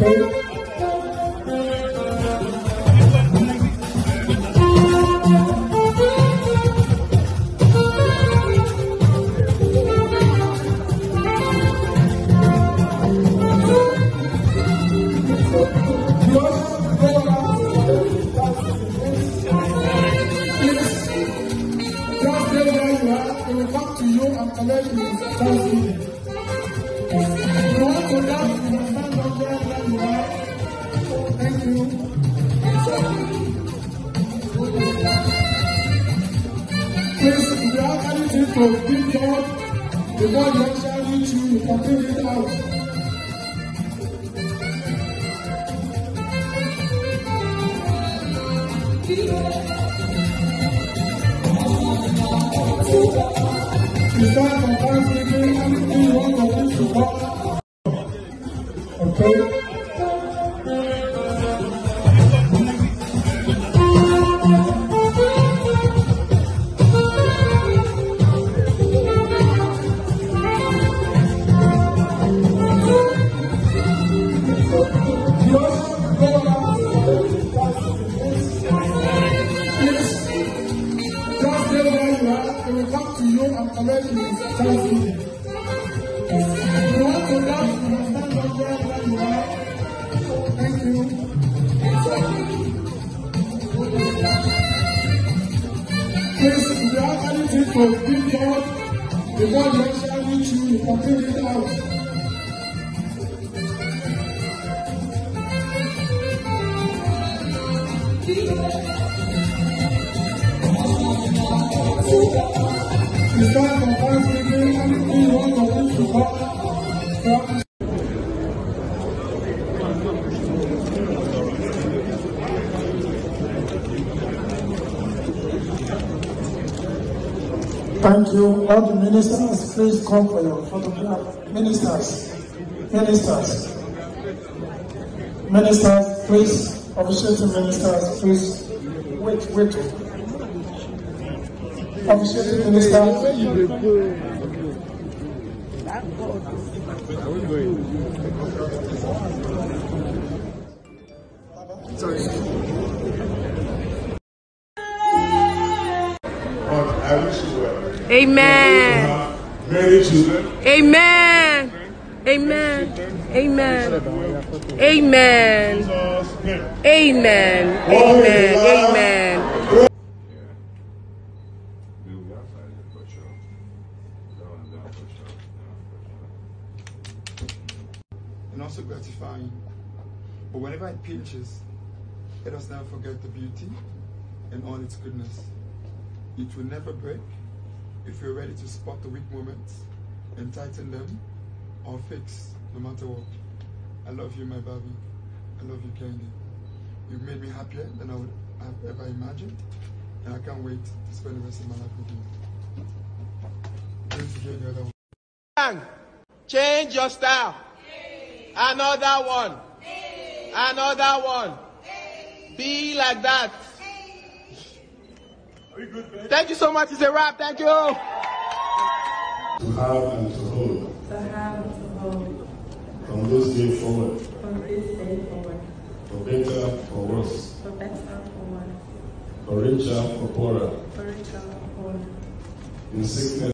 Okay? They will come to you and collect you thanksgiving. If you want to dance, you must stand up there where you are. Thank you. Please, if you have anything to give God, the God will actually reach you, you can bring it out. It's time for Thanksgiving, anything you want to give to God. Okay? They will come to you and collect you thanksgiving. If you want to dance, you must stand up there where you are. Thank you. Please, if you have anything to give God, the God will actually reach you, you can bring it out. It's time for Thanksgiving, anything you want to give to God. Thank you. All the ministers, please come for your photograph. Ministers, please, officiating ministers, please. Wait. Officiating ministers. Sorry. I wish you well. Amen. Many children. Amen. Amen. Amen. Amen. Amen. Amen. Amen. And also gratifying. But whenever it pinches, let us never forget the beauty and all its goodness. It will never break if you're ready to spot the weak moments and tighten them or fix no matter what. I love you, my baby. I love you, Candy. You've made me happier than I would have ever imagined, and I can't wait to spend the rest of my life with you. Please forget the other one. Change your style. Another one. Another one. Be like that. Thank you so much. It's a wrap. Thank you. To have and to hold. From this day forward. For better, for worse. For richer, for poorer. In sickness.